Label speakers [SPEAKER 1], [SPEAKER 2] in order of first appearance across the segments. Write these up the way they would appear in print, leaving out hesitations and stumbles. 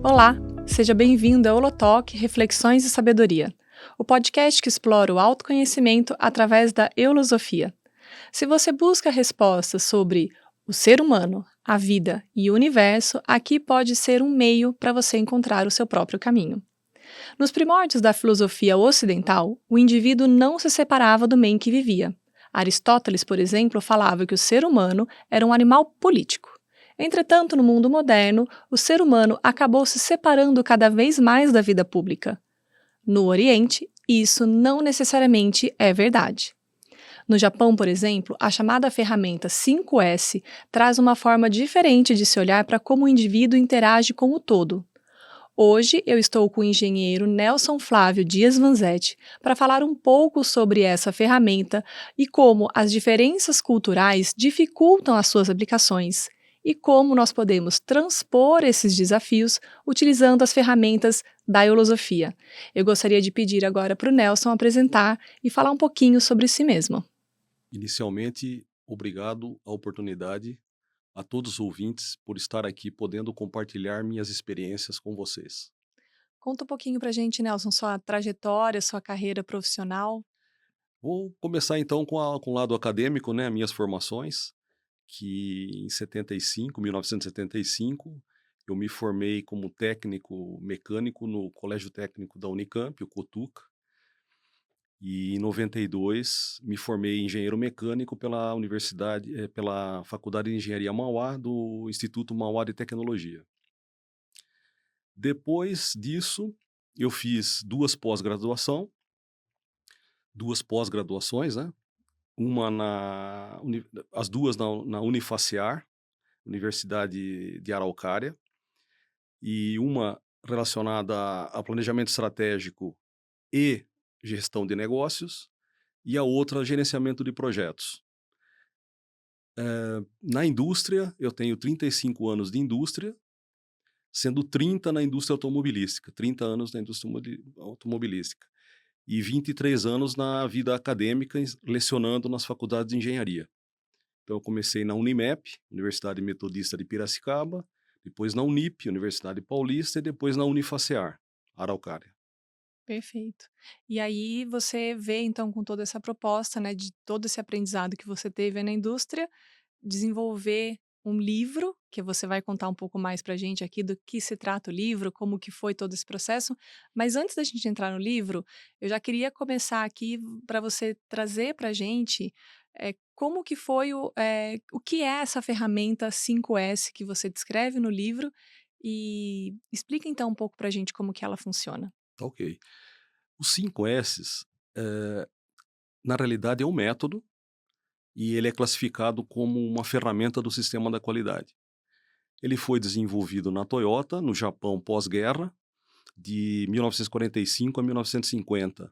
[SPEAKER 1] Olá, seja bem-vindo ao Holotalk Reflexões e Sabedoria, o podcast que explora o autoconhecimento através da eulosofia. Se você busca respostas sobre o ser humano, a vida e o universo, aqui pode ser um meio para você encontrar o seu próprio caminho. Nos primórdios da filosofia ocidental, o indivíduo não se separava do meio em que vivia. Aristóteles, por exemplo, falava que o ser humano era um animal político. Entretanto, no mundo moderno, o ser humano acabou se separando cada vez mais da vida pública. No Oriente, isso não necessariamente é verdade. No Japão, por exemplo, a chamada ferramenta 5S traz uma forma diferente de se olhar para como o indivíduo interage com o todo. Hoje eu estou com o engenheiro Nelson Flávio Dias Vanzetti para falar um pouco sobre essa ferramenta e como as diferenças culturais dificultam as suas aplicações e como nós podemos transpor esses desafios utilizando as ferramentas da eulosofia. Eu gostaria de pedir agora para o Nelson apresentar e falar um pouquinho sobre si mesmo.
[SPEAKER 2] Inicialmente, obrigado a oportunidade a todos os ouvintes por estar aqui podendo compartilhar minhas experiências com vocês.
[SPEAKER 1] Conta um pouquinho para a gente, Nelson, sua trajetória, sua carreira profissional.
[SPEAKER 2] Vou começar então com o lado acadêmico, né, minhas formações, que em 1975, eu me formei como técnico mecânico no Colégio Técnico da Unicamp, o Cotuca, e em 92 me formei em engenheiro mecânico pela Faculdade de Engenharia Mauá do Instituto Mauá de Tecnologia. Depois disso, eu fiz duas pós-graduações, né, uma as duas na Unifacear, Universidade de Araucária, e uma relacionada a planejamento estratégico e gestão de negócios, e a outra gerenciamento de projetos. Na indústria, eu tenho 35 anos de indústria, sendo 30 na indústria automobilística, 30 anos na indústria automobilística. E 23 anos na vida acadêmica, lecionando nas faculdades de engenharia. Então, eu comecei na Unimep, Universidade Metodista de Piracicaba, depois na Unip, Universidade Paulista, e depois na Unifacear, Araucária.
[SPEAKER 1] Perfeito. E aí você vê então com toda essa proposta, né, de todo esse aprendizado que você teve na indústria, desenvolver um livro, que você vai contar um pouco mais pra gente aqui do que se trata o livro, como que foi todo esse processo. Mas antes da gente entrar no livro, eu já queria começar aqui para você trazer pra gente, como que foi o que é essa ferramenta 5S que você descreve no livro, e explica então um pouco pra gente como que ela funciona.
[SPEAKER 2] Tá, ok. Os 5 S's, na realidade, é um método e ele é classificado como uma ferramenta do sistema da qualidade. Ele foi desenvolvido na Toyota, no Japão pós-guerra, de 1945 a 1950.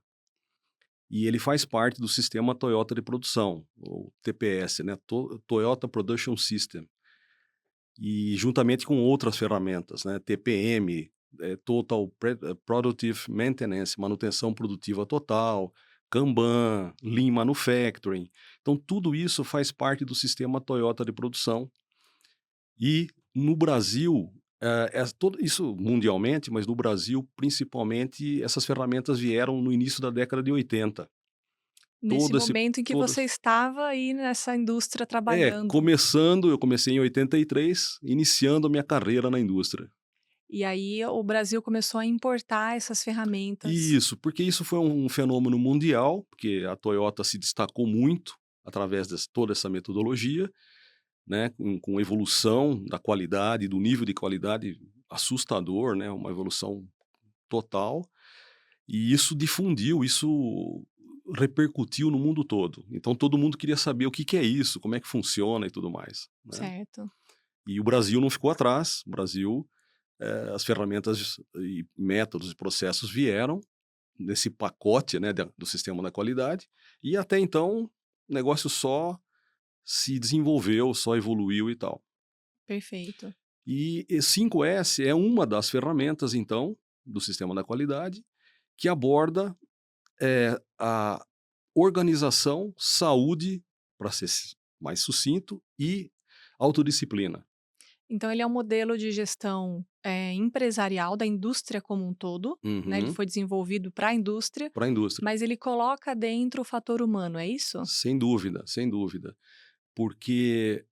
[SPEAKER 2] E ele faz parte do sistema Toyota de produção, ou TPS, né? Toyota Production System. E juntamente com outras ferramentas, né? TPM, Productive Maintenance, manutenção produtiva total, Kanban, Lean Manufacturing. Então, tudo isso faz parte do sistema Toyota de produção. E no Brasil, todo isso mundialmente, mas no Brasil, principalmente, essas ferramentas vieram no início da década de 80.
[SPEAKER 1] Nesse
[SPEAKER 2] Todo esse
[SPEAKER 1] momento em que
[SPEAKER 2] todo
[SPEAKER 1] você estava aí nessa indústria trabalhando.
[SPEAKER 2] eu comecei em 83, iniciando a minha carreira na indústria.
[SPEAKER 1] E aí o Brasil começou a importar essas ferramentas.
[SPEAKER 2] Isso, porque isso foi um fenômeno mundial, porque a Toyota se destacou muito através de toda essa metodologia, né, com evolução da qualidade, do nível de qualidade assustador, né, uma evolução total, e isso difundiu, isso repercutiu no mundo todo. Então todo mundo queria saber o que que é isso, como é que funciona e tudo mais, né.
[SPEAKER 1] Certo.
[SPEAKER 2] E o Brasil não ficou atrás, o Brasil, as ferramentas e métodos e processos vieram nesse pacote, né, do sistema da qualidade, e até então o negócio só se desenvolveu, só evoluiu e tal.
[SPEAKER 1] Perfeito.
[SPEAKER 2] E 5S é uma das ferramentas, então, do sistema da qualidade, que aborda a organização, saúde, para ser mais sucinto, e autodisciplina.
[SPEAKER 1] Então ele é um modelo de gestão, empresarial da indústria como um todo, né, ele
[SPEAKER 2] Uhum.
[SPEAKER 1] foi desenvolvido para a indústria,
[SPEAKER 2] Para a indústria.
[SPEAKER 1] mas ele coloca dentro o fator humano, é isso?
[SPEAKER 2] Sem dúvida, sem dúvida. Porque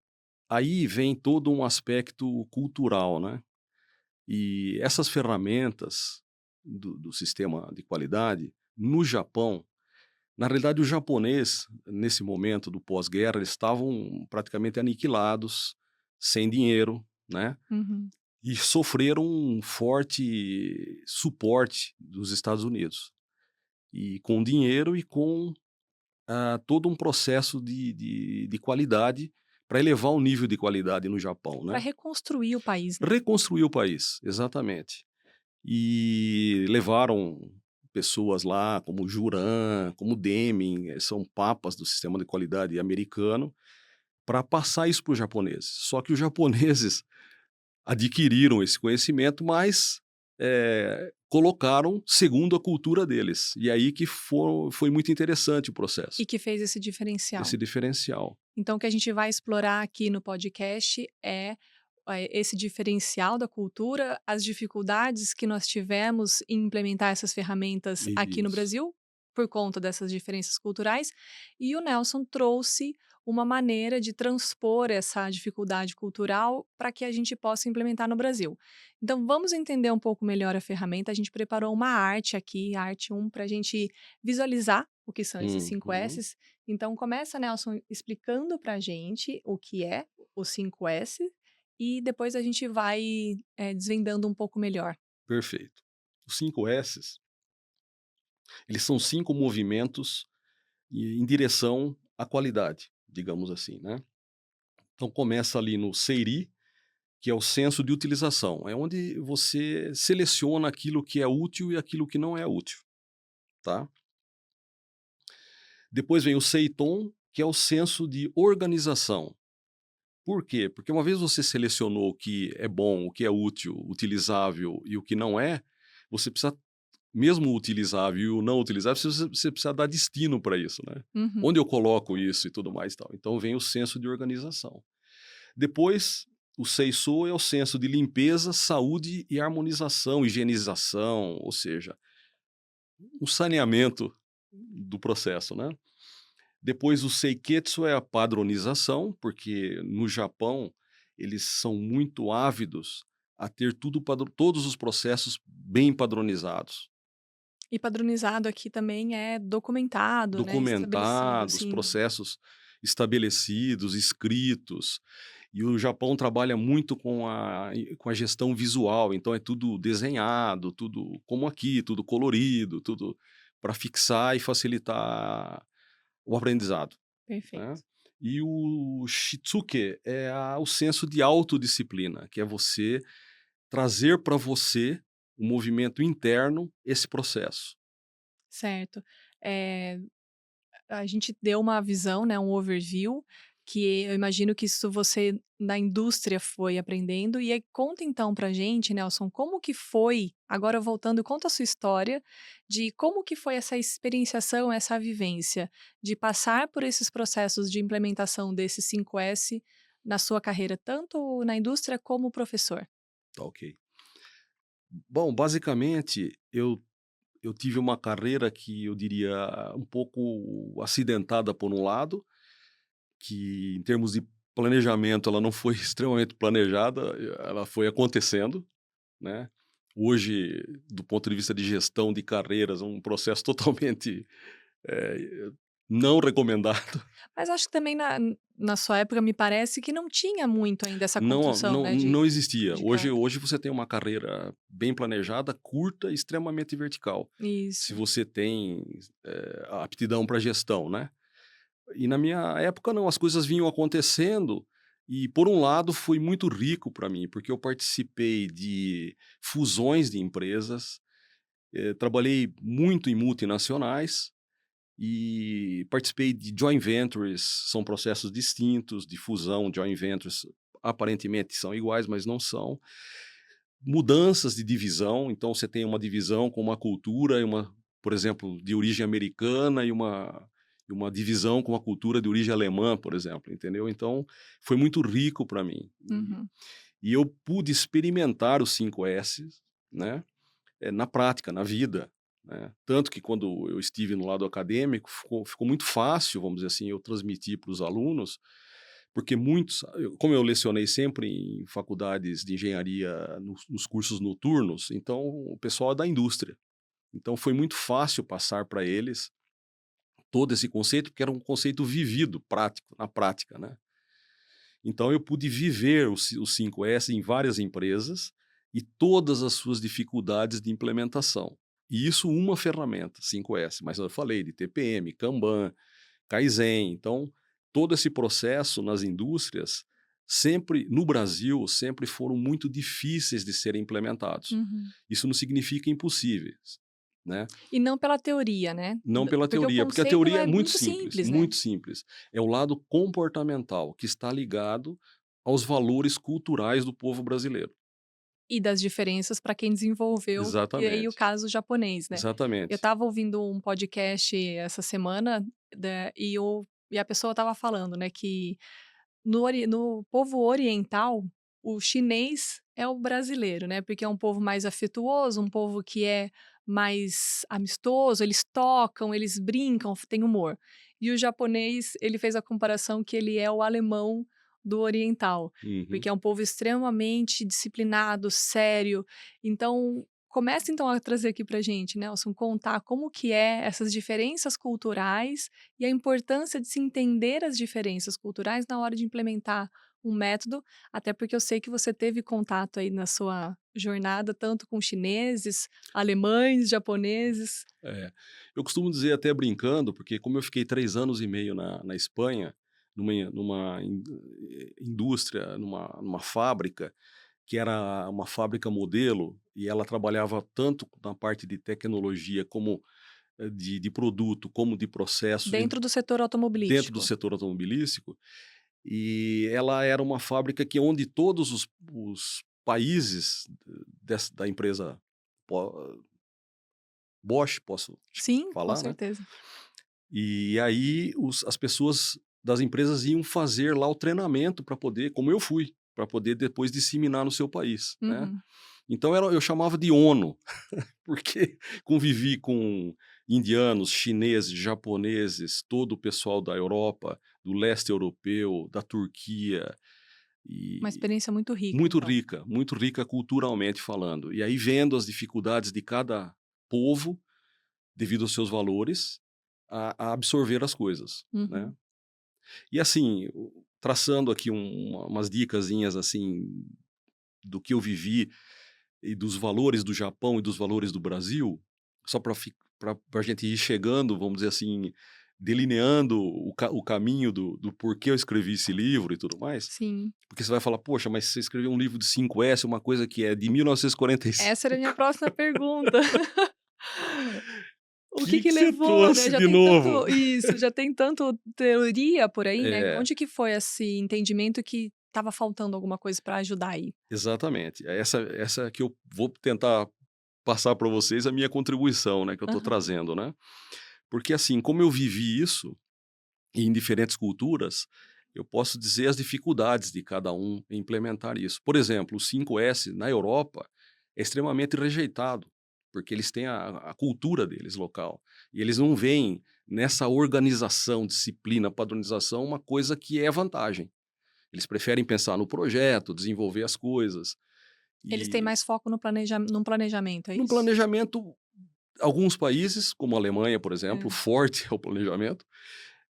[SPEAKER 2] aí vem todo um aspecto cultural, né? E essas ferramentas do sistema de qualidade, no Japão, na realidade, o japonês, nesse momento do pós-guerra, eles estavam praticamente aniquilados, sem dinheiro, né?
[SPEAKER 1] Uhum.
[SPEAKER 2] E sofreram um forte suporte dos Estados Unidos. E com dinheiro e com todo um processo de qualidade para elevar o nível de qualidade no Japão,
[SPEAKER 1] Pra
[SPEAKER 2] né?
[SPEAKER 1] reconstruir o país, né?
[SPEAKER 2] Reconstruir o país, exatamente. E levaram pessoas lá como Juran, como Deming, são papas do sistema de qualidade americano, para passar isso para os japoneses. Só que os japoneses adquiriram esse conhecimento, mas colocaram segundo a cultura deles. E aí que foi muito interessante o
[SPEAKER 1] E
[SPEAKER 2] processo,
[SPEAKER 1] que fez esse diferencial.
[SPEAKER 2] esse diferencial.
[SPEAKER 1] Então o que a gente vai explorar aqui no podcast é, esse diferencial da cultura, as dificuldades que nós tivemos em implementar essas ferramentas aqui no
[SPEAKER 2] Isso.
[SPEAKER 1] Brasil, por conta dessas diferenças culturais, e o Nelson trouxe uma maneira de transpor essa dificuldade cultural para que a gente possa implementar no Brasil. Então vamos entender um pouco melhor a ferramenta. A gente preparou uma arte aqui, a arte 1, para a gente visualizar o que são esses 5
[SPEAKER 2] Uhum.
[SPEAKER 1] S's. Então começa, Nelson, explicando pra gente o que é o 5S e depois a gente vai, desvendando um pouco melhor.
[SPEAKER 2] Perfeito. Os 5 S's, eles são 5 movimentos em direção à qualidade, digamos assim, né? Então começa ali no Seiri, que é o senso de utilização. É onde você seleciona aquilo que é útil e aquilo que não é útil, tá? Depois vem o Seiton, que é o senso de organização. Por quê? Porque uma vez você selecionou o que é bom, o que é útil, utilizável e o que não é, você precisa, mesmo o utilizável e o não utilizável, você precisa dar destino para isso, né?
[SPEAKER 1] Uhum.
[SPEAKER 2] Onde eu coloco isso e tudo mais e tal. Então vem o senso de organização. Depois, o Seiso é o senso de limpeza, saúde e harmonização, higienização, ou seja, um saneamento do processo, né? Depois o Seiketsu é a padronização, porque no Japão eles são muito ávidos a ter todos os processos bem padronizados.
[SPEAKER 1] E padronizado aqui também é documentado, né, estabelecido,
[SPEAKER 2] Documentados,
[SPEAKER 1] sim.
[SPEAKER 2] processos estabelecidos, escritos. E o Japão trabalha muito com a gestão visual, então é tudo desenhado, tudo como aqui, tudo colorido, tudo para fixar e facilitar o aprendizado, né?
[SPEAKER 1] Perfeito.
[SPEAKER 2] E o Shitsuke é o senso de autodisciplina, que é você trazer para você, o movimento interno, esse processo.
[SPEAKER 1] Certo. Eh A gente deu uma visão, né, um overview, que eu imagino que isso você na indústria foi aprendendo. E aí conta então pra gente, Nelson, como que foi, agora voltando, conta a sua história de como que foi essa experienciação, essa vivência de passar por esses processos de implementação desses 5S na sua carreira, tanto na indústria como professor.
[SPEAKER 2] Tá, ok. Bom, basicamente, eu tive uma carreira que eu diria um pouco acidentada por um lado, que em termos de planejamento ela não foi extremamente planejada, ela foi acontecendo, né? Hoje, do ponto de vista de gestão de carreiras, é um processo totalmente eh, não recomendado.
[SPEAKER 1] Mas acho que também na sua época me parece que não tinha muito ainda essa
[SPEAKER 2] Não,
[SPEAKER 1] construção,
[SPEAKER 2] não,
[SPEAKER 1] né,
[SPEAKER 2] não existia.
[SPEAKER 1] de
[SPEAKER 2] Hoje você tem uma carreira bem planejada, curta e extremamente vertical. Se
[SPEAKER 1] isso.
[SPEAKER 2] você tem a aptidão para gestão, né? E na minha época não, as coisas vinham acontecendo e por um lado foi muito rico para mim, porque eu participei de fusões de empresas, trabalhei muito em multinacionais e participei de joint ventures, são processos distintos de fusão, joint ventures aparentemente são iguais, mas não são. Mudanças de divisão, então você tem uma divisão com uma cultura e por exemplo, de origem americana e uma divisão com uma cultura de origem alemã, por exemplo, entendeu? Então, foi muito rico para mim.
[SPEAKER 1] Uhum.
[SPEAKER 2] E eu pude experimentar os 5S, né, na prática, na vida, né. Tanto que quando eu estive no lado acadêmico, ficou muito fácil, vamos dizer assim, eu transmitir para os alunos, porque como eu lecionei sempre em faculdades de engenharia nos cursos noturnos, então o pessoal é da indústria. Então foi muito fácil passar para eles todo esse conceito, porque era um conceito vivido, prático, na prática, né. Então eu pude viver os 5S em várias empresas e todas as suas dificuldades de implementação. E isso uma ferramenta, 5S, mas eu falei de TPM, Kanban, Kaizen. Então, todo esse processo nas indústrias, sempre, no Brasil, sempre foram muito difíceis de serem implementados.
[SPEAKER 1] Uhum.
[SPEAKER 2] Isso não significa impossíveis, né?
[SPEAKER 1] E não pela teoria, né?
[SPEAKER 2] Não pela
[SPEAKER 1] Porque o
[SPEAKER 2] teoria, porque a
[SPEAKER 1] conceito
[SPEAKER 2] teoria é
[SPEAKER 1] é
[SPEAKER 2] muito
[SPEAKER 1] muito
[SPEAKER 2] simples,
[SPEAKER 1] simples, né?
[SPEAKER 2] muito simples. É o lado comportamental que está ligado aos valores culturais do povo brasileiro.
[SPEAKER 1] E das diferenças para quem desenvolveu, e aí o
[SPEAKER 2] Exatamente,
[SPEAKER 1] caso japonês, né. Eu
[SPEAKER 2] exatamente.
[SPEAKER 1] estava ouvindo um podcast essa semana, e a pessoa estava falando, né, que no povo oriental, o chinês é o brasileiro, né, porque é um povo mais afetuoso, um povo que é mais amistoso, eles tocam, eles brincam, tem humor. E o japonês, ele fez a comparação que ele é o alemão do oriental,
[SPEAKER 2] Uhum.
[SPEAKER 1] porque é um povo extremamente disciplinado, sério. Então, começa então a trazer aqui pra gente, Nelson, contar como que é essas diferenças culturais e a importância de se entender as diferenças culturais na hora de implementar um método, até porque eu sei que você teve contato aí na sua jornada tanto com chineses, alemães, japoneses.
[SPEAKER 2] É. Eu costumo dizer até brincando, porque como eu fiquei 3 anos e meio na Espanha, numa indústria, numa fábrica, que era uma fábrica modelo, e ela trabalhava tanto na parte de tecnologia como, de produto, como de processos
[SPEAKER 1] Dentro do setor
[SPEAKER 2] dentro do
[SPEAKER 1] automobilístico.
[SPEAKER 2] setor automobilístico, e ela era uma fábrica que onde todos os países da empresa Po Bosch, posso acho que
[SPEAKER 1] Sim, com
[SPEAKER 2] falar, né.
[SPEAKER 1] certeza.
[SPEAKER 2] E aí as pessoas das empresas iam fazer lá o treinamento para poder, como eu fui, para poder depois disseminar no seu país, né.
[SPEAKER 1] Uhum.
[SPEAKER 2] Então eu chamava de ONU, porque convivi com indianos, chineses, japoneses, todo o pessoal da Europa, do leste europeu, da Turquia,
[SPEAKER 1] Uma
[SPEAKER 2] e
[SPEAKER 1] experiência muito rica, então.
[SPEAKER 2] muito rica culturalmente falando. E aí vendo as dificuldades de cada povo, devido aos seus valores, a absorver as coisas, né.
[SPEAKER 1] Uhum.
[SPEAKER 2] E assim, traçando aqui umas dicasinhas, assim, do que eu vivi e dos valores do Japão e dos valores do Brasil, só para a gente ir chegando, vamos dizer assim, delineando o caminho do porquê eu escrevi esse livro e tudo mais,
[SPEAKER 1] Sim.
[SPEAKER 2] porque você vai falar: "Poxa, mas você escreveu um livro de 5S, uma coisa que é de 1945,
[SPEAKER 1] Essa era a minha próxima pergunta. O que
[SPEAKER 2] que
[SPEAKER 1] que
[SPEAKER 2] que você
[SPEAKER 1] levou, né,
[SPEAKER 2] trouxe de novo?"
[SPEAKER 1] já tem tanto teoria por aí, né,
[SPEAKER 2] É.
[SPEAKER 1] onde que foi esse entendimento que estava faltando alguma coisa para ajudar aí?
[SPEAKER 2] Exatamente. É essa que eu vou tentar passar para vocês a minha contribuição, né, que eu estou
[SPEAKER 1] Aham.
[SPEAKER 2] trazendo, né. Porque, assim, como eu vivi isso em diferentes culturas, eu posso dizer as dificuldades de cada um em implementar isso. Por exemplo, o 5S na Europa é extremamente rejeitado, porque eles têm a cultura deles local, e eles não veem nessa organização, disciplina, padronização, uma coisa que é vantagem. Eles preferem pensar no projeto, desenvolver as coisas.
[SPEAKER 1] Eles têm
[SPEAKER 2] E
[SPEAKER 1] mais foco no planejamento, é
[SPEAKER 2] no
[SPEAKER 1] isso?
[SPEAKER 2] planejamento, alguns países, como a Alemanha, por exemplo,
[SPEAKER 1] É.
[SPEAKER 2] forte é o planejamento,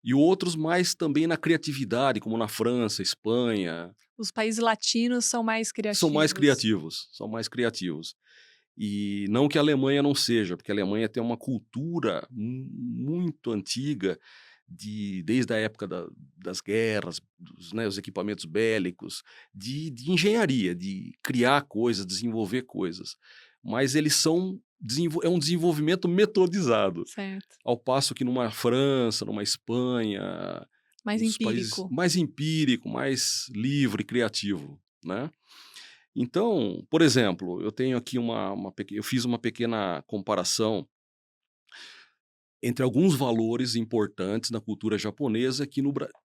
[SPEAKER 2] e outros mais também na criatividade, como na França, Espanha,
[SPEAKER 1] Os países latinos são mais criativos.
[SPEAKER 2] são mais criativos. E não que a Alemanha não seja, porque a Alemanha tem uma cultura muito antiga, desde a época das guerras, né, os equipamentos bélicos, de engenharia, de criar coisas, desenvolver coisas. Mas eles é um desenvolvimento metodizado,
[SPEAKER 1] Certo.
[SPEAKER 2] ao passo que numa França, numa Espanha,
[SPEAKER 1] Mais
[SPEAKER 2] os países
[SPEAKER 1] empírico.
[SPEAKER 2] mais empírico, mais livre, criativo, né. Então, por exemplo, eu tenho aqui eu fiz uma pequena comparação entre alguns valores importantes na cultura japonesa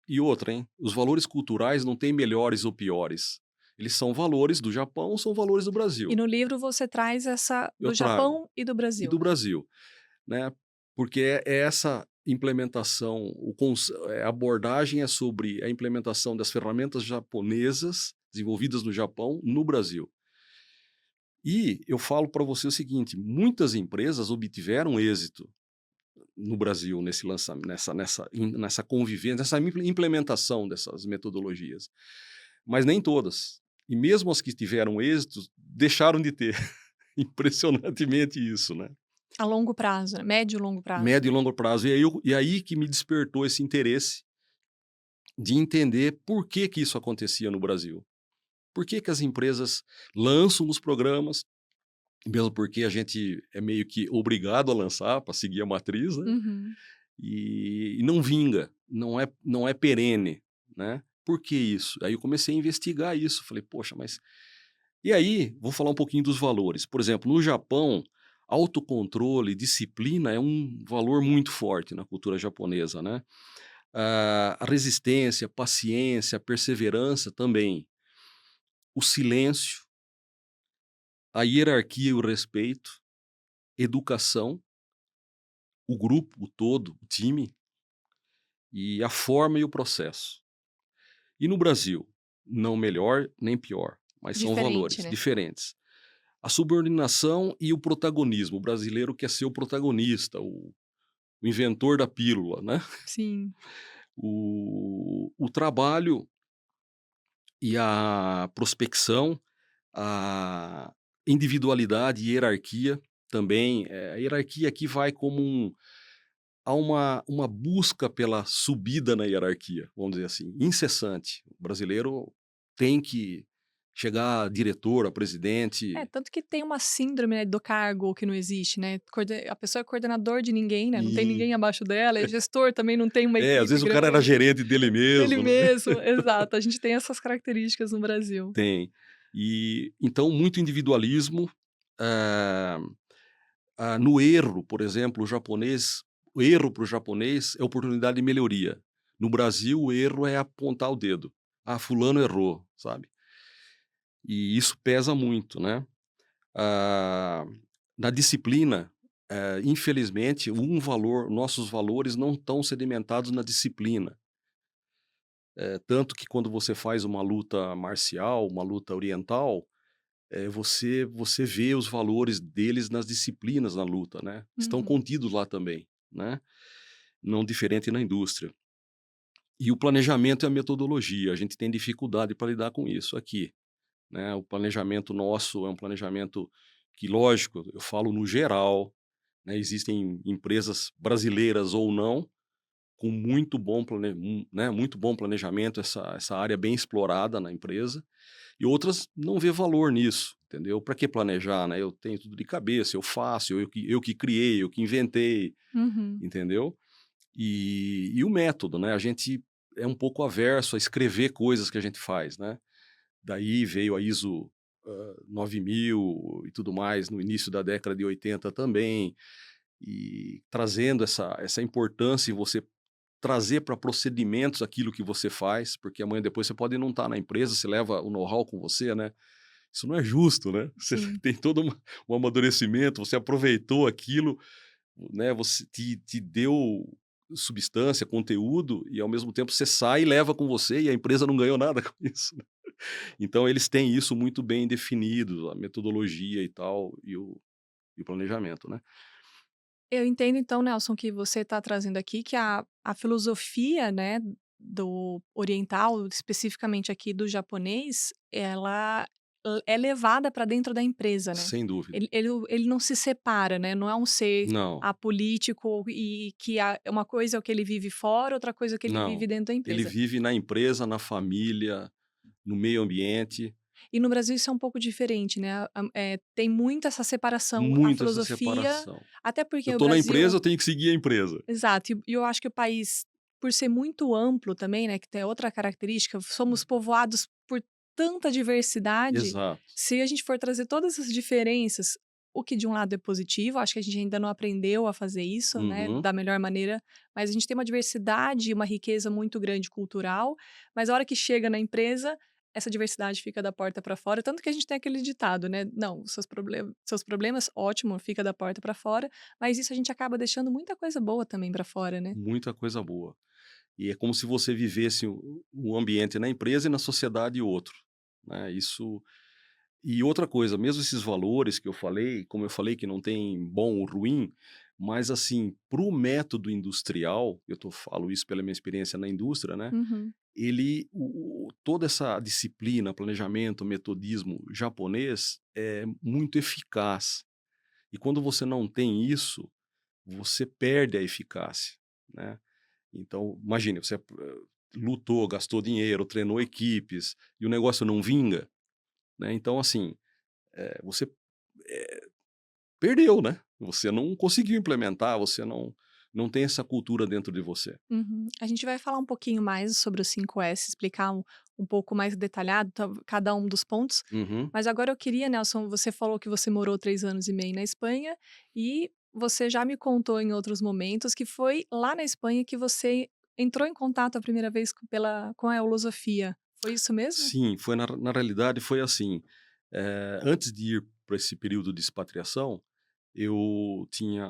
[SPEAKER 2] e outra, hein, os valores culturais não têm melhores ou piores, Eles são valores do Japão, são valores do
[SPEAKER 1] E
[SPEAKER 2] Brasil.
[SPEAKER 1] no livro você traz essa
[SPEAKER 2] Eu
[SPEAKER 1] do
[SPEAKER 2] trago.
[SPEAKER 1] Japão e do
[SPEAKER 2] E
[SPEAKER 1] Brasil.
[SPEAKER 2] do Brasil, né? Porque é essa implementação, a abordagem é sobre a implementação das ferramentas japonesas desenvolvidas no Japão, no Brasil. E eu falo para você o seguinte: muitas empresas obtiveram êxito no Brasil nesse lançamento, nessa convivência, nessa implementação dessas metodologias, mas nem todas. E mesmo as que tiveram êxito, deixaram de ter. Impressionantemente isso, né?
[SPEAKER 1] A longo prazo, né, médio e longo prazo.
[SPEAKER 2] Médio e longo prazo. E aí que me despertou esse interesse de entender por que que isso acontecia no Brasil. Por que que as empresas lançam os programas, mesmo porque a gente é meio que obrigado a lançar para seguir a matriz, né?
[SPEAKER 1] Uhum.
[SPEAKER 2] E não vinga, não é perene, né? Por que isso? Aí eu comecei a investigar isso, falei, poxa, mas... E aí, vou falar um pouquinho dos valores. Por exemplo, no Japão, autocontrole, disciplina é um valor muito forte na cultura japonesa, né? A resistência, paciência, perseverança também. O silêncio, a hierarquia e o respeito, educação, o grupo, o todo, o time, e a forma e o processo. E no Brasil, não melhor nem pior, mas são
[SPEAKER 1] Diferente,
[SPEAKER 2] valores
[SPEAKER 1] né.
[SPEAKER 2] diferentes. A subordinação e o protagonismo. O brasileiro quer ser o protagonista, o inventor da pílula, né?
[SPEAKER 1] Sim.
[SPEAKER 2] O trabalho e a prospecção, a individualidade e hierarquia também. A hierarquia aqui vai como há uma busca pela subida na hierarquia, vamos dizer assim, incessante. O brasileiro tem que chegar a diretor, a
[SPEAKER 1] É,
[SPEAKER 2] presidente.
[SPEAKER 1] tanto que tem uma síndrome, né, do cargo que não existe, né, a pessoa é coordenador de ninguém, né, não tem
[SPEAKER 2] E
[SPEAKER 1] ninguém abaixo dela, é gestor, também não tem uma
[SPEAKER 2] às
[SPEAKER 1] equipe
[SPEAKER 2] vezes o cara era
[SPEAKER 1] grande,
[SPEAKER 2] gerente dele
[SPEAKER 1] dele
[SPEAKER 2] mesmo, né?
[SPEAKER 1] mesmo, exato, a gente tem essas características no Brasil.
[SPEAKER 2] Tem. E então muito individualismo, ah, no erro, por exemplo, o erro para o japonês é oportunidade de melhoria. No Brasil, o erro é apontar o dedo. Ah, fulano errou, sabe? E isso pesa muito, né? Ah, na disciplina, infelizmente, nossos valores não estão sedimentados na disciplina. Tanto que quando você faz uma luta marcial, uma luta oriental, você vê os valores deles nas disciplinas na luta, né? Estão
[SPEAKER 1] Uhum.
[SPEAKER 2] contidos lá também, né? Não diferente na indústria. E o planejamento e a metodologia, a gente tem dificuldade para lidar com isso aqui, né? O planejamento nosso é um planejamento que, lógico, eu falo no geral, né? Existem empresas brasileiras ou não, com muito bom planejamento, essa área bem explorada na empresa, e outras não vê valor nisso, entendeu? Para que planejar, né? Eu tenho tudo de cabeça, eu faço, eu que criei, eu que inventei,
[SPEAKER 1] Uhum.
[SPEAKER 2] entendeu? E o método, né? A gente é um pouco averso a escrever coisas que a gente faz, né? Daí veio a ISO 9000 e tudo mais no início da década de 80 também, e trazendo essa importância em você trazer para procedimentos aquilo que você faz, porque amanhã depois você pode não estar na empresa, você leva o know-how com você, né? Isso não é justo, né? Você
[SPEAKER 1] Sim.
[SPEAKER 2] tem todo um amadurecimento, você aproveitou aquilo, né? Você te deu substância, conteúdo, e ao mesmo tempo você sai e leva com você, e a empresa não ganhou nada com isso, né? Então eles têm isso muito bem definido, a metodologia e tal, e o planejamento, né?
[SPEAKER 1] Eu entendo então, Nelson, que você está trazendo aqui que a filosofia, né, do oriental, especificamente aqui do japonês, ela é levada para dentro da empresa, né.
[SPEAKER 2] Sem dúvida.
[SPEAKER 1] Ele não se separa, né, não é um ser
[SPEAKER 2] Não,
[SPEAKER 1] apolítico e que uma coisa é o que ele vive fora, outra coisa é o que ele vive
[SPEAKER 2] não.
[SPEAKER 1] dentro da
[SPEAKER 2] Ele
[SPEAKER 1] empresa.
[SPEAKER 2] vive na empresa, na família, no meio ambiente,
[SPEAKER 1] E no Brasil isso é um pouco diferente, né, tem muito essa separação, a
[SPEAKER 2] muito essa
[SPEAKER 1] filosofia,
[SPEAKER 2] separação.
[SPEAKER 1] até
[SPEAKER 2] Eu
[SPEAKER 1] porque o
[SPEAKER 2] estou na empresa,
[SPEAKER 1] Brasil.
[SPEAKER 2] eu tenho que seguir a empresa.
[SPEAKER 1] Exato, e eu acho que o país, por ser muito amplo também, né, que tem outra característica, somos povoados por tanta diversidade,
[SPEAKER 2] Exato.
[SPEAKER 1] se a gente for trazer todas essas diferenças, o que de um lado é positivo, acho que a gente ainda não aprendeu a fazer isso, né,
[SPEAKER 2] Uhum.
[SPEAKER 1] da melhor maneira, mas a gente tem uma diversidade e uma riqueza muito grande cultural, mas a hora que chega na empresa, essa diversidade fica da porta para fora, tanto que a gente tem aquele ditado, né, não, seus problemas, ótimo, fica da porta para fora, mas isso a gente acaba deixando muita coisa boa também para fora, né.
[SPEAKER 2] Muita coisa boa. E é como se você vivesse um ambiente na empresa e na sociedade outro, né, isso. E outra coisa, mesmo esses valores que eu falei, como eu falei que não tem bom ou ruim, mas assim, para o método industrial, falo isso pela minha experiência na indústria, né,
[SPEAKER 1] Uhum.
[SPEAKER 2] ele toda essa disciplina, planejamento, metodismo japonês é muito eficaz. E quando você não tem isso, você perde a eficácia, né. Então, imagine, você lutou, gastou dinheiro, treinou equipes e o negócio não vinga, né, então assim, você, perdeu, né. Você não conseguiu implementar, você não tem essa cultura dentro de você.
[SPEAKER 1] Uhum. A gente vai falar um pouquinho mais sobre os 5S, explicar um pouco mais detalhado cada um dos pontos,
[SPEAKER 2] Uhum.
[SPEAKER 1] mas agora eu queria, Nelson, você falou que você morou 3 anos e meio na Espanha e você já me contou em outros momentos que foi lá na Espanha que você entrou em contato a primeira vez com a eulosofia. Foi isso mesmo?
[SPEAKER 2] Sim, foi na realidade foi assim, antes de ir para esse período de expatriação,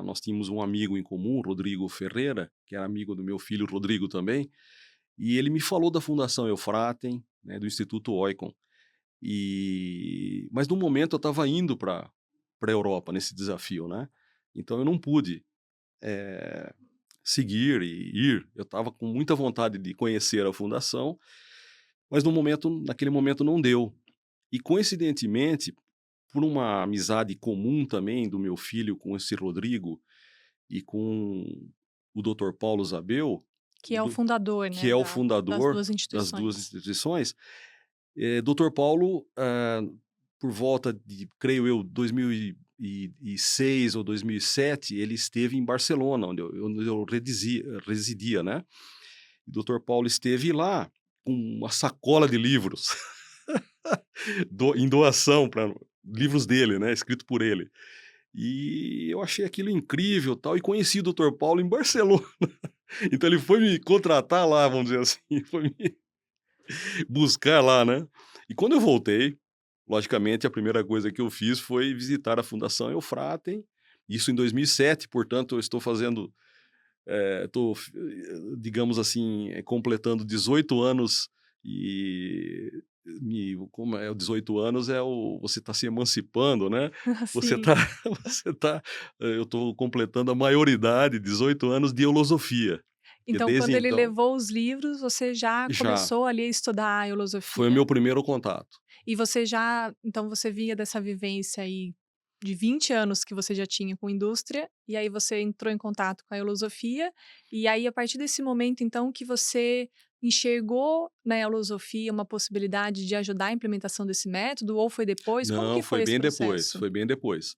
[SPEAKER 2] nós tínhamos um amigo em comum, Rodrigo Ferreira, que era amigo do meu filho Rodrigo também, e ele me falou da Fundação Eufratem, né, do Instituto Oicon. Mas no momento eu estava indo para a Europa nesse desafio, né, então eu não pude, eh, seguir e ir. Eu estava com muita vontade de conhecer a fundação, mas naquele momento não deu. E coincidentemente, por uma amizade comum também do meu filho com esse Rodrigo e com o Dr. Paulo Zabel,
[SPEAKER 1] Que é o fundador,
[SPEAKER 2] que
[SPEAKER 1] né,
[SPEAKER 2] é o
[SPEAKER 1] das
[SPEAKER 2] fundador
[SPEAKER 1] 2
[SPEAKER 2] das 2
[SPEAKER 1] instituições.
[SPEAKER 2] instituições, Dr. Paulo, por volta de, creio eu, 2006 ou 2007, ele esteve em Barcelona, onde eu residia, né. O Dr. Paulo esteve lá com uma sacola de livros em doação para livros dele, né, escrito por ele. E eu achei aquilo incrível, tal, e conheci o Dr. Paulo em Barcelona. Então ele foi me contratar lá, vamos dizer assim, foi me buscar lá, né. E quando eu voltei, logicamente a primeira coisa que eu fiz foi visitar a Fundação Eufratem, isso em 2007, portanto eu estou fazendo, estou, digamos assim, completando 18 anos e como é, 18 anos você está se emancipando, né, você
[SPEAKER 1] Sim.
[SPEAKER 2] está você tá, eu estou completando a maioridade, 18 anos de filosofia, porque
[SPEAKER 1] Então,
[SPEAKER 2] desde
[SPEAKER 1] quando ele
[SPEAKER 2] então
[SPEAKER 1] levou os livros, você já
[SPEAKER 2] já
[SPEAKER 1] começou ali a estudar a
[SPEAKER 2] foi o
[SPEAKER 1] filosofia
[SPEAKER 2] meu primeiro contato.
[SPEAKER 1] e você já então você vinha dessa vivência aí de 20 anos que você já tinha com indústria, e aí você entrou em contato com a filosofia, e aí a partir desse momento então que você enxergou na filosofia uma possibilidade de ajudar a implementação desse método ou foi depois? Como
[SPEAKER 2] Não,
[SPEAKER 1] que foi esse processo?
[SPEAKER 2] foi bem depois.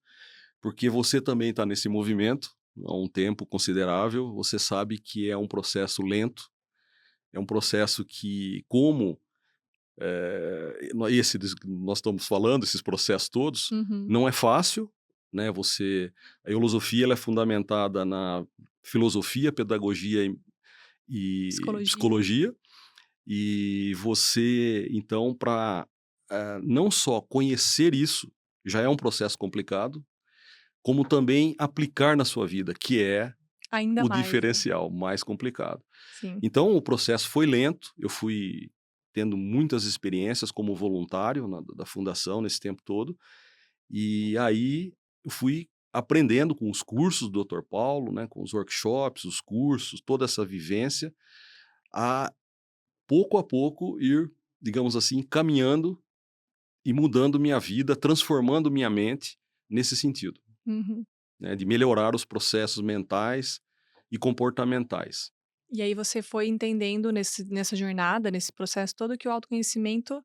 [SPEAKER 2] Porque você também está nesse movimento há um tempo considerável, você sabe que é um processo lento, é um processo que, como esse que nós estamos falando, esses processos todos,
[SPEAKER 1] Uhum.
[SPEAKER 2] não é fácil, né? A filosofia ela é fundamentada na filosofia, pedagogia e
[SPEAKER 1] Psicologia.
[SPEAKER 2] psicologia, e você, então, para não só conhecer isso, já é um processo complicado, como também aplicar na sua vida, que é
[SPEAKER 1] Ainda
[SPEAKER 2] o
[SPEAKER 1] mais, né.
[SPEAKER 2] diferencial mais complicado.
[SPEAKER 1] Sim.
[SPEAKER 2] Então o processo foi lento, eu fui tendo muitas experiências como voluntário da fundação nesse tempo todo, e aí eu fui aprendendo com os cursos do Dr. Paulo, né, com os workshops, os cursos, toda essa vivência, a a pouco ir, digamos assim, caminhando e mudando minha vida, transformando minha mente nesse sentido,
[SPEAKER 1] Uhum.
[SPEAKER 2] né, de melhorar os processos mentais e comportamentais.
[SPEAKER 1] E aí você foi entendendo nessa jornada, nesse processo todo, que o autoconhecimento,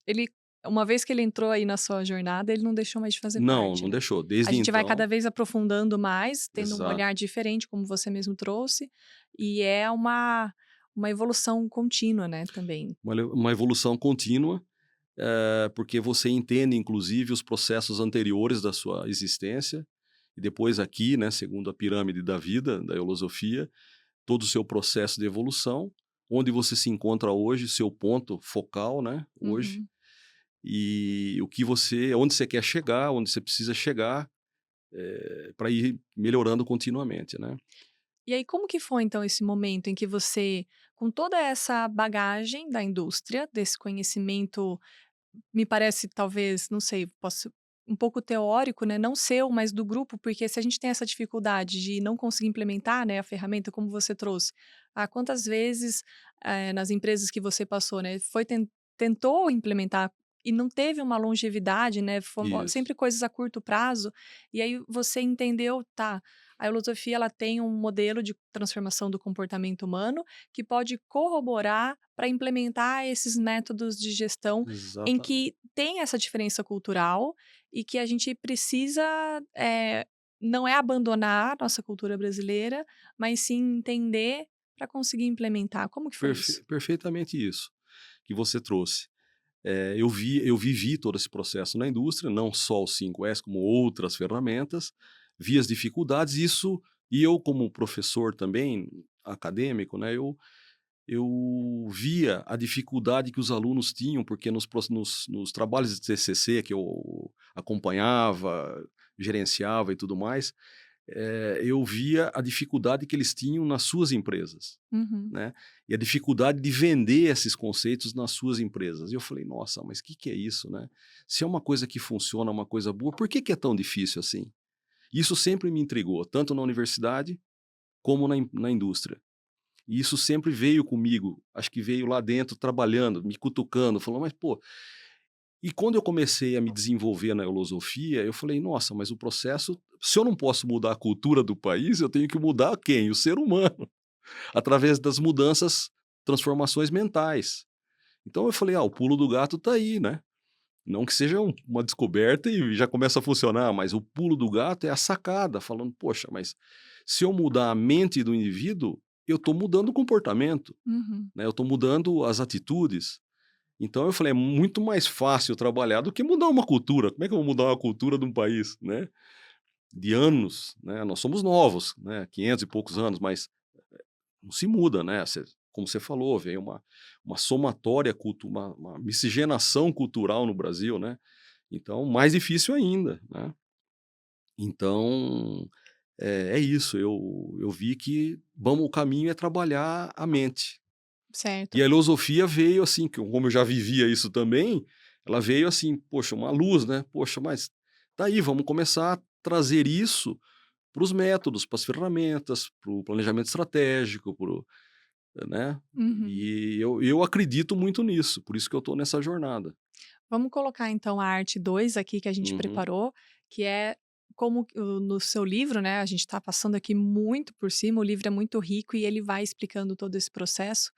[SPEAKER 1] ele uma vez que ele entrou aí na sua jornada, ele não deixou mais de fazer
[SPEAKER 2] Não,
[SPEAKER 1] parte,
[SPEAKER 2] não
[SPEAKER 1] né.
[SPEAKER 2] deixou.
[SPEAKER 1] A
[SPEAKER 2] Desde
[SPEAKER 1] gente vai
[SPEAKER 2] então
[SPEAKER 1] cada vez aprofundando mais, tendo um
[SPEAKER 2] exato.
[SPEAKER 1] olhar diferente, como você mesmo trouxe, e é uma evolução contínua, né, também.
[SPEAKER 2] Uma evolução contínua, porque você entende inclusive os processos anteriores da sua existência, e depois aqui, né, segundo a pirâmide da vida, da filosofia, todo o seu processo de evolução, onde você se encontra hoje, seu ponto focal, né, hoje,
[SPEAKER 1] Uhum.
[SPEAKER 2] e onde você quer chegar, onde você precisa chegar, para ir melhorando continuamente, né.
[SPEAKER 1] E aí, como que foi então esse momento em que você, com toda essa bagagem da indústria, desse conhecimento, me parece talvez, não sei, posso um pouco teórico, né, não seu, mas do grupo, porque se a gente tem essa dificuldade de não conseguir implementar, né, a ferramenta como você trouxe, quantas vezes, nas empresas que você passou, né, tentou implementar e não teve uma longevidade, né,
[SPEAKER 2] Isso.
[SPEAKER 1] sempre coisas a curto prazo, e aí você entendeu, tá, a filosofia ela tem um modelo de transformação do comportamento humano que pode corroborar para implementar esses métodos de gestão em
[SPEAKER 2] Exatamente.
[SPEAKER 1] que tem essa diferença cultural e que a gente precisa, não é abandonar a nossa cultura brasileira, mas sim entender para conseguir implementar. Como que foi isso?
[SPEAKER 2] Perfeitamente isso que você trouxe. Eu vivi todo esse processo na indústria, não só o 5S, como outras ferramentas, vi as dificuldades, e eu como professor também, acadêmico, né, eu via a dificuldade que os alunos tinham, porque nos trabalhos de TCC que eu acompanhava, gerenciava e tudo mais, eu via a dificuldade que eles tinham nas suas empresas,
[SPEAKER 1] Uhum,
[SPEAKER 2] né, e a dificuldade de vender esses conceitos nas suas empresas. E eu falei: "Nossa, mas o que que é isso, né? Se é uma coisa que funciona, uma coisa boa, por que que é tão difícil assim?". Isso sempre me intrigou, tanto na universidade como na indústria. E isso sempre veio comigo, acho que veio lá dentro trabalhando, me cutucando, falando: "Mas pô". E quando eu comecei a me desenvolver na filosofia, eu falei: "Nossa, mas o processo, se eu não posso mudar a cultura do país, eu tenho que mudar quem? O ser humano, através das mudanças, transformações mentais". Então eu falei: "Ah, o pulo do gato tá aí, né". Não que seja uma descoberta e já começa a funcionar, mas o pulo do gato é a sacada, falando: "Poxa, mas se eu mudar a mente do indivíduo, eu estou mudando o comportamento,
[SPEAKER 1] uhum.
[SPEAKER 2] né, eu estou mudando as atitudes". Então eu falei: "É muito mais fácil trabalhar do que mudar uma cultura. Como é que eu vou mudar uma cultura de um país, né, de anos, né, nós somos novos, né, 500 e poucos anos, mas não se muda, né, como você falou, veio uma somatória uma miscigenação cultural no Brasil, né, então mais difícil ainda, né. Então, é isso, eu vi que o caminho é trabalhar a mente.
[SPEAKER 1] Certo.
[SPEAKER 2] E a filosofia veio assim, que como eu já vivia isso também, ela veio assim, poxa, uma luz, né, poxa, mas tá aí, vamos começar a trazer isso para os métodos, para as ferramentas, para o planejamento estratégico, né,
[SPEAKER 1] Uhum.
[SPEAKER 2] e eu acredito muito nisso, por isso que eu estou nessa jornada.
[SPEAKER 1] Vamos colocar então a arte 2 aqui que a gente
[SPEAKER 2] Uhum.
[SPEAKER 1] preparou, que é como no seu livro, né, a gente está passando aqui muito por cima, o livro é muito rico e ele vai explicando todo esse processo.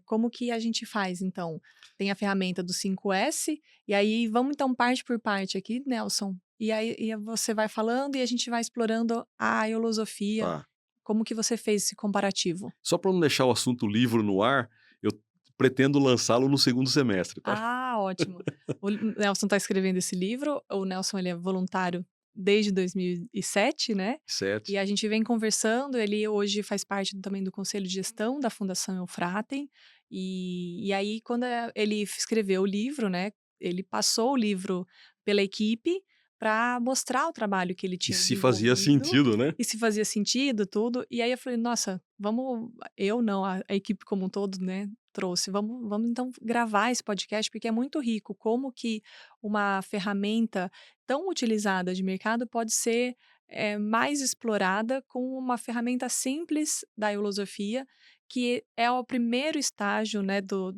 [SPEAKER 1] Como que a gente faz então? Tem a ferramenta do 5S, e aí vamos então parte por parte aqui, Nelson, e aí você vai falando e a gente vai explorando a filosofia,
[SPEAKER 2] Tá.
[SPEAKER 1] como que você fez esse comparativo?
[SPEAKER 2] Só para não deixar o assunto livro no ar, eu pretendo lançá-lo no segundo semestre, tá?
[SPEAKER 1] Ótimo. O Nelson está escrevendo esse livro, o Nelson ele é voluntário desde 2007, né, e
[SPEAKER 2] 7.
[SPEAKER 1] a gente vem conversando, ele hoje faz parte também do conselho de gestão da Fundação Eufratem, e aí quando, ele escreveu o livro, né, ele passou o livro pela equipe para mostrar o trabalho que ele
[SPEAKER 2] E
[SPEAKER 1] tinha
[SPEAKER 2] se fazia
[SPEAKER 1] desenvolvido,
[SPEAKER 2] sentido, né?
[SPEAKER 1] e se fazia sentido tudo, e aí eu falei: "Nossa, vamos", eu não, a equipe como um todo, né, trouxe. Vamos então gravar esse podcast, porque é muito rico como que uma ferramenta tão utilizada de mercado pode ser, mais explorada com uma ferramenta simples da filosofia, que é o primeiro estágio, né, do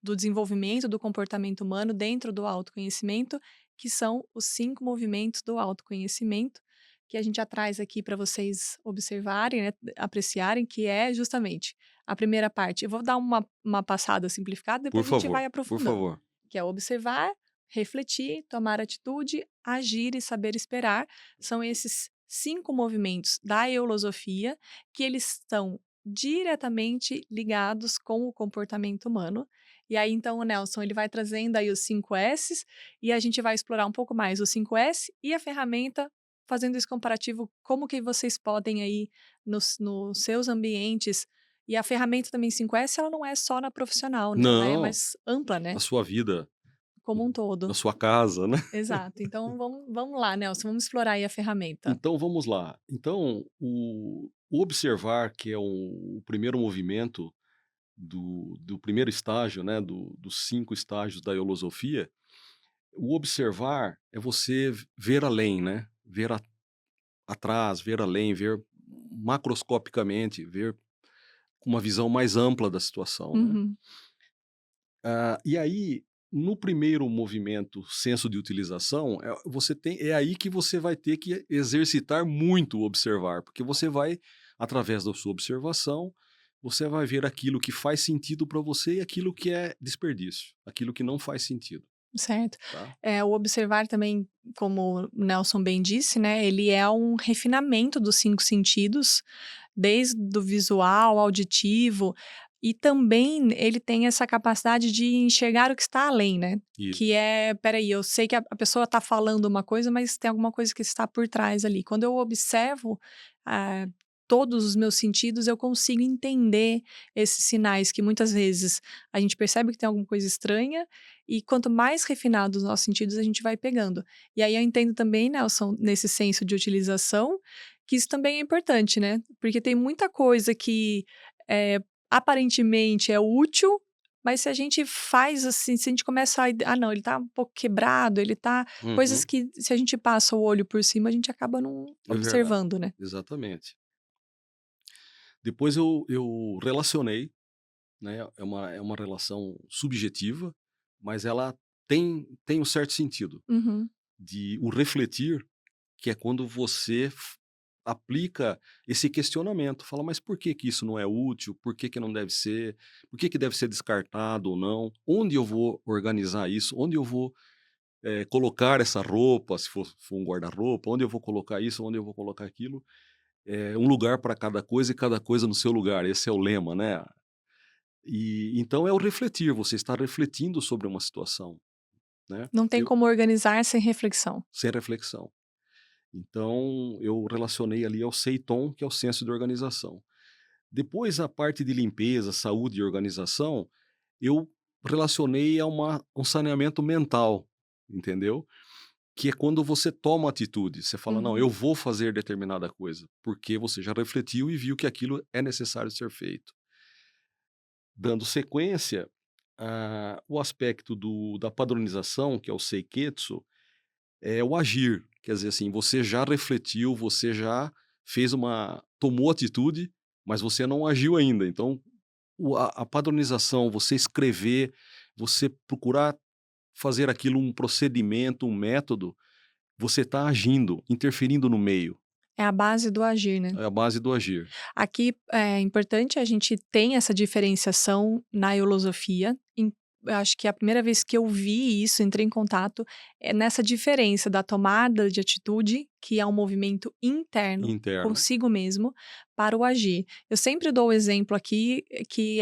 [SPEAKER 1] desenvolvimento do comportamento humano dentro do autoconhecimento, que são os 5 movimentos do autoconhecimento, que a gente já traz aqui para vocês observarem, né, apreciarem, que é justamente a primeira parte. Eu vou dar uma passada simplificada, depois a gente vai
[SPEAKER 2] Por
[SPEAKER 1] aprofundando,
[SPEAKER 2] favor.
[SPEAKER 1] que é observar, refletir, tomar atitude, agir e saber esperar. São esses 5 movimentos da eulosofia que eles estão diretamente ligados com o comportamento humano. E aí, então, o Nelson ele vai trazendo aí os 5 S's e a gente vai explorar um pouco mais os 5 S e a ferramenta, fazendo esse comparativo, como que vocês podem aí nos seus ambientes E a ferramenta também 5S, ela não é só na profissional, né? Ela é
[SPEAKER 2] Não,
[SPEAKER 1] mais ampla, né?
[SPEAKER 2] na sua vida,
[SPEAKER 1] Como um
[SPEAKER 2] na
[SPEAKER 1] todo.
[SPEAKER 2] sua casa, né?
[SPEAKER 1] Exato. Então vamos lá, Nelson, vamos explorar aí a ferramenta.
[SPEAKER 2] Então vamos lá. Então, o observar, que é o primeiro movimento do primeiro estágio, né, dos 5 estágios da eulosofia, o observar é você ver além, né? Ver atrás, ver além, ver macroscopicamente, ver com uma visão mais ampla da situação, né?
[SPEAKER 1] Uhum.
[SPEAKER 2] E aí, no primeiro movimento, senso de utilização, é aí que você vai ter que exercitar muito o observar, porque você vai, através da sua observação, você vai ver aquilo que faz sentido para você e aquilo que é desperdício, aquilo que não faz sentido,
[SPEAKER 1] Certo.
[SPEAKER 2] tá?
[SPEAKER 1] O observar também, como o Nelson bem disse, né, ele é um refinamento dos 5 sentidos, desde o visual, auditivo, e também ele tem essa capacidade de enxergar o que está além, né? Que
[SPEAKER 2] Isso.
[SPEAKER 1] é, peraí, eu sei que a pessoa está falando uma coisa, mas tem alguma coisa que está por trás ali. Quando eu observo ah, todos os meus sentidos, eu consigo entender esses sinais que muitas vezes a gente percebe que tem alguma coisa estranha, e quanto mais refinados os nossos sentidos, a gente vai pegando. E aí eu entendo também, Nelson, nesse senso de utilização, que isso também é importante, né? Porque tem muita coisa que aparentemente é útil, mas se a gente faz assim, se a gente começa não, ele tá um pouco quebrado, ele tá. Coisas
[SPEAKER 2] Uhum.
[SPEAKER 1] que se a gente passa o olho por cima, a gente acaba não
[SPEAKER 2] É verdade.
[SPEAKER 1] observando, né?
[SPEAKER 2] Exatamente. Depois eu relacionei, né? É uma relação subjetiva, mas ela tem um certo sentido.
[SPEAKER 1] Uhum.
[SPEAKER 2] De o refletir, que é quando você aplica esse questionamento, fala, mas por que que isso não é útil? Por que que não deve ser? Por que que deve ser descartado ou não? Onde eu vou organizar isso? Onde eu vou colocar essa roupa, se for um guarda-roupa? Onde eu vou colocar isso? Onde eu vou colocar aquilo? Um lugar para cada coisa e cada coisa no seu lugar. Esse é o lema, né? E então é o refletir. Você está refletindo sobre uma situação, né?
[SPEAKER 1] Não tem
[SPEAKER 2] Eu,
[SPEAKER 1] como organizar sem reflexão.
[SPEAKER 2] sem reflexão. Então, eu relacionei ali ao SEITOM, que é o senso de organização. Depois, a parte de limpeza, saúde e organização, eu relacionei a um saneamento mental, entendeu? Que é quando você toma atitude, você fala, não,
[SPEAKER 1] Uhum.
[SPEAKER 2] eu vou fazer determinada coisa, porque você já refletiu e viu que aquilo é necessário ser feito. Dando sequência, o aspecto da padronização, que é o Seiketsu, é o agir, quer dizer assim, você já refletiu, você já tomou atitude, mas você não agiu ainda. Então, a padronização, você escrever, você procurar fazer aquilo um procedimento, um método, você está agindo, interferindo no meio.
[SPEAKER 1] É a base do agir, né?
[SPEAKER 2] É a base do agir.
[SPEAKER 1] Aqui é importante a gente tem essa diferenciação na eulosofia. Eu acho que a primeira vez que eu vi isso, entrei em contato, é nessa diferença da tomada de atitude, que é um movimento interno,
[SPEAKER 2] Interno.
[SPEAKER 1] consigo mesmo, para o agir. Eu sempre dou o exemplo aqui, que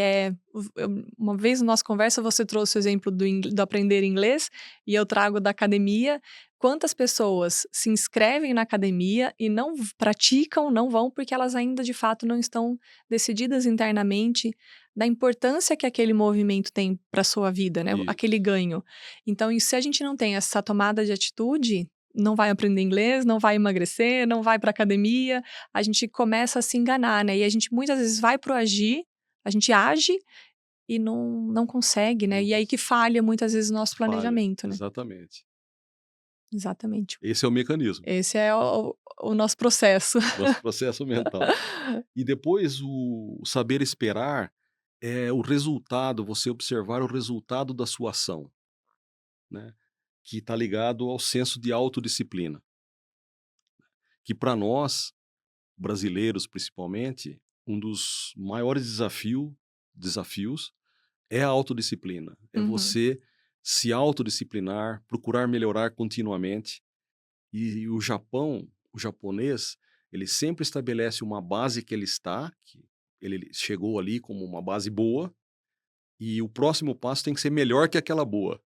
[SPEAKER 1] uma vez na nossa conversa você trouxe o exemplo do aprender inglês, e eu trago da academia. Quantas pessoas se inscrevem na academia e não praticam, não vão, porque elas ainda de fato não estão decididas internamente da importância que aquele movimento tem para sua vida, né?
[SPEAKER 2] Isso.
[SPEAKER 1] Aquele ganho. Então, e se a gente não tem essa tomada de atitude, não vai aprender inglês, não vai emagrecer, não vai para academia, a gente começa a se enganar, né? E a gente muitas vezes vai pro agir, a gente age e não consegue, né?
[SPEAKER 2] Não
[SPEAKER 1] E aí que falha muitas vezes o nosso
[SPEAKER 2] falha.
[SPEAKER 1] planejamento, né?
[SPEAKER 2] Exatamente.
[SPEAKER 1] Exatamente.
[SPEAKER 2] Esse é o mecanismo,
[SPEAKER 1] Esse é o nosso processo.
[SPEAKER 2] nosso processo mental. E depois o saber esperar é o resultado, você observar o resultado da sua ação, né? Que está ligado ao senso de autodisciplina. Que para nós, brasileiros principalmente, um dos maiores desafios é a autodisciplina. É
[SPEAKER 1] Uhum.
[SPEAKER 2] você se autodisciplinar, procurar melhorar continuamente. E o japonês, ele sempre estabelece uma base que que ele chegou ali como uma base boa, e o próximo passo tem que ser melhor que aquela boa.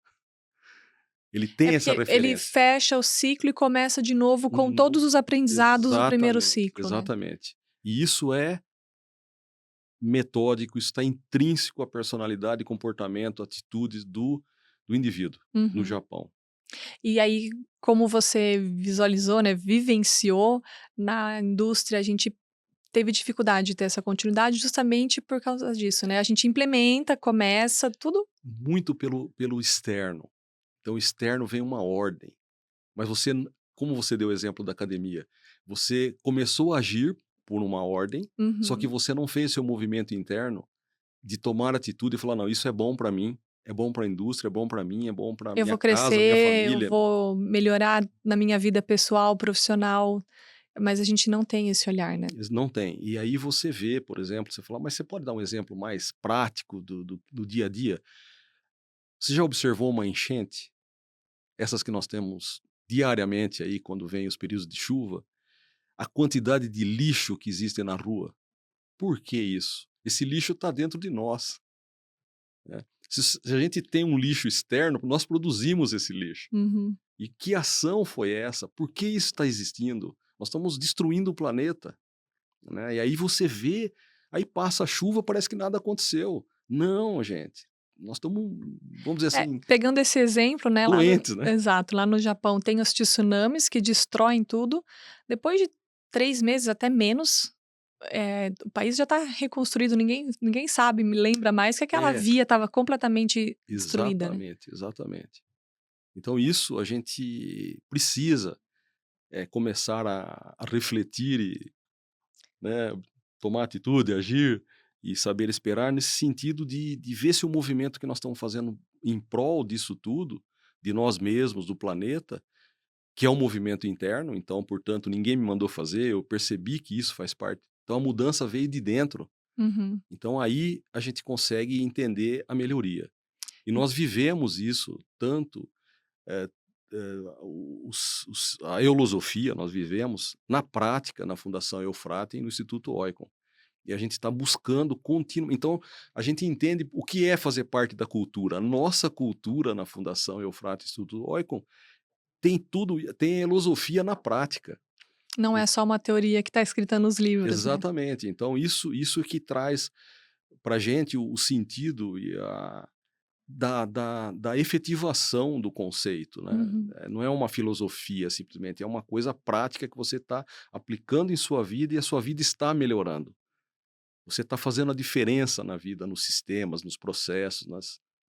[SPEAKER 2] Ele
[SPEAKER 1] É
[SPEAKER 2] tem essa
[SPEAKER 1] porque ele
[SPEAKER 2] referência.
[SPEAKER 1] fecha o ciclo e começa de novo com
[SPEAKER 2] Uhum.
[SPEAKER 1] todos os aprendizados do primeiro
[SPEAKER 2] Exatamente,
[SPEAKER 1] ciclo, né.
[SPEAKER 2] exatamente. E isso é metódico, isso está intrínseco à personalidade, comportamento, atitudes do indivíduo no
[SPEAKER 1] Uhum.
[SPEAKER 2] Japão.
[SPEAKER 1] E aí, como você visualizou, né, vivenciou, na indústria a gente teve dificuldade de ter essa continuidade justamente por causa disso, né, a gente implementa, começa, tudo
[SPEAKER 2] Muito pelo externo. Então, o externo vem uma ordem, mas você, como você deu o exemplo da academia, você começou a agir por uma ordem, só que
[SPEAKER 1] uhum.
[SPEAKER 2] você não fez seu movimento interno de tomar atitude e falar: "Não, isso é bom para mim, é bom para a indústria, é bom para mim, é bom para
[SPEAKER 1] Eu
[SPEAKER 2] minha
[SPEAKER 1] vou
[SPEAKER 2] casa, minha
[SPEAKER 1] crescer, eu
[SPEAKER 2] família".
[SPEAKER 1] vou melhorar na minha vida pessoal, profissional, mas a gente não tem esse olhar, né.
[SPEAKER 2] Eles não têm. E aí você vê, por exemplo, você fala: "Mas você pode dar um exemplo mais prático do dia a dia?". Você já observou uma enchente? Essas que nós temos diariamente aí quando vem os períodos de chuva, a quantidade de lixo que existe na rua. Por que isso? Esse lixo está dentro de nós, né. Se a gente tem um lixo externo, nós produzimos esse lixo.
[SPEAKER 1] Uhum.
[SPEAKER 2] E que ação foi essa? Por que isso está existindo? Nós estamos destruindo o planeta, né. E aí você vê, aí passa a chuva, parece que nada aconteceu. Não, gente, nós estamos, vamos dizer
[SPEAKER 1] É,
[SPEAKER 2] assim,
[SPEAKER 1] pegando esse exemplo, né, lá no
[SPEAKER 2] doentes, né.
[SPEAKER 1] exato, lá no Japão tem os tsunamis que destroem tudo, depois de 3 meses, até menos, o país já está reconstruído, ninguém sabe, me lembra mais que aquela
[SPEAKER 2] É,
[SPEAKER 1] via estava completamente destruída, né.
[SPEAKER 2] exatamente, exatamente. Então isso a gente precisa, começar a refletir e, né, tomar atitude, agir e saber esperar nesse sentido de ver se o movimento que nós estamos fazendo em prol disso tudo, de nós mesmos, do planeta, que é um movimento interno, então, portanto, ninguém me mandou fazer, eu percebi que isso faz parte. Então a mudança veio de dentro.
[SPEAKER 1] Uhum.
[SPEAKER 2] Então aí a gente consegue entender a melhoria. E nós vivemos isso tanto, eh a eulosofia nós vivemos na prática na Fundação Eufrate e no Instituto Oicon. E a gente está buscando então a gente entende o que é fazer parte da cultura. A nossa cultura na Fundação Eufrate e Instituto Oicon tem tudo, tem a eulosofia na prática.
[SPEAKER 1] Não
[SPEAKER 2] E
[SPEAKER 1] é só uma teoria que está escrita nos livros, né.
[SPEAKER 2] exatamente, então isso que traz para a gente o sentido e a da efetivação do conceito, né.
[SPEAKER 1] Uhum.
[SPEAKER 2] Não é uma filosofia simplesmente, é uma coisa prática que você está aplicando em sua vida e a sua vida está melhorando. Você está fazendo a diferença na vida, nos sistemas, nos processos,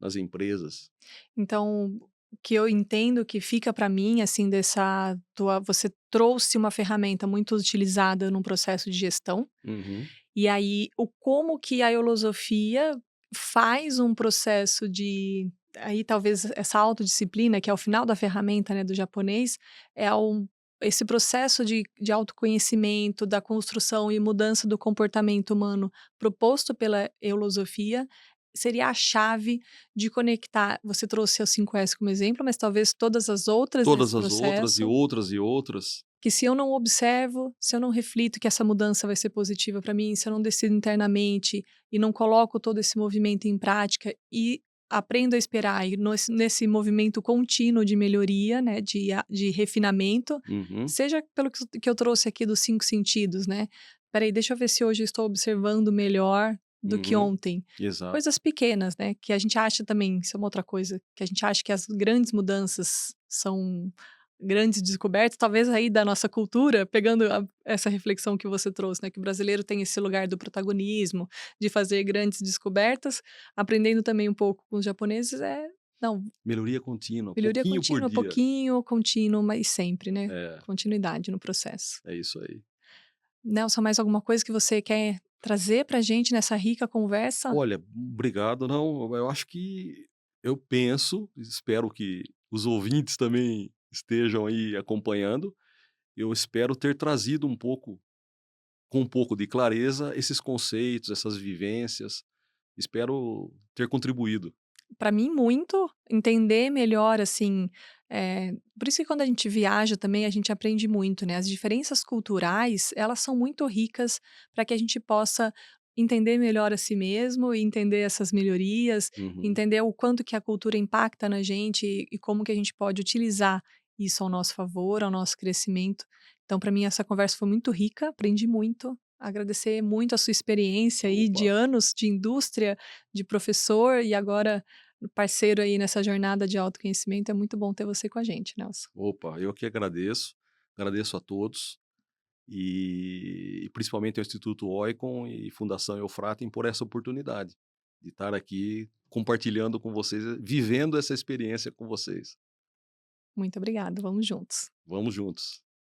[SPEAKER 2] nas empresas.
[SPEAKER 1] Então, o que eu entendo que fica para mim, assim, dessa tua você trouxe uma ferramenta muito utilizada num processo de gestão,
[SPEAKER 2] Uhum,
[SPEAKER 1] e aí o como que a filosofia faz um processo de aí talvez essa autodisciplina, que é o final da ferramenta, né, do japonês, é esse processo de autoconhecimento, da construção e mudança do comportamento humano proposto pela filosofia, seria a chave de conectar você trouxe os 5S como exemplo, mas talvez todas as outras
[SPEAKER 2] todas
[SPEAKER 1] nesse
[SPEAKER 2] as outras e
[SPEAKER 1] processo,
[SPEAKER 2] outras e outras.
[SPEAKER 1] que se eu não observo, se eu não reflito que essa mudança vai ser positiva para mim, se eu não decido internamente e não coloco todo esse movimento em prática e aprendo a esperar e nesse movimento contínuo de melhoria, né, de refinamento,
[SPEAKER 2] Uhum,
[SPEAKER 1] seja pelo que eu trouxe aqui dos 5 sentidos, né. Espera aí, deixa eu ver se hoje eu estou observando melhor do que
[SPEAKER 2] uhum,
[SPEAKER 1] ontem.
[SPEAKER 2] exato.
[SPEAKER 1] Coisas pequenas, né, que a gente acha também, isso é uma outra coisa, que a gente acha que as grandes mudanças são grandes descobertas, talvez aí da nossa cultura, pegando essa reflexão que você trouxe, né, que o brasileiro tem esse lugar do protagonismo, de fazer grandes descobertas, aprendendo também um pouco com os japoneses, não,
[SPEAKER 2] Melhoria contínua,
[SPEAKER 1] melhoria
[SPEAKER 2] pouquinho por
[SPEAKER 1] contínua,
[SPEAKER 2] dia.
[SPEAKER 1] pouquinho, contínuo, mas sempre, né,
[SPEAKER 2] É,
[SPEAKER 1] continuidade no processo.
[SPEAKER 2] é isso aí.
[SPEAKER 1] Nelson, mais alguma coisa que você quer trazer pra gente nessa rica conversa?
[SPEAKER 2] Olha, obrigado. Não, eu acho que eu penso, espero que os ouvintes também estejam aí acompanhando. Eu espero ter trazido um pouco, com um pouco de clareza, esses conceitos, essas vivências. Espero ter contribuído.
[SPEAKER 1] Para mim muito, entender melhor, assim, por isso que quando a gente viaja também a gente aprende muito, né, as diferenças culturais, elas são muito ricas para que a gente possa entender melhor a si mesmo e entender essas melhorias,
[SPEAKER 2] Uhum.
[SPEAKER 1] entender o quanto que a cultura impacta na gente e como que a gente pode utilizar isso ao nosso favor, ao nosso crescimento. Então para mim essa conversa foi muito rica, aprendi muito. agradecer muito a sua experiência aí
[SPEAKER 2] Opa,
[SPEAKER 1] de anos de indústria, de professor e agora parceiro aí nessa jornada de autoconhecimento. É muito bom ter você com a gente, Nelson.
[SPEAKER 2] opa, eu que agradeço, agradeço a todos e principalmente ao Instituto Oicon e Fundação Eufratem por essa oportunidade de estar aqui compartilhando com vocês, vivendo essa experiência com vocês.
[SPEAKER 1] Muito obrigado, vamos juntos.
[SPEAKER 2] Vamos juntos.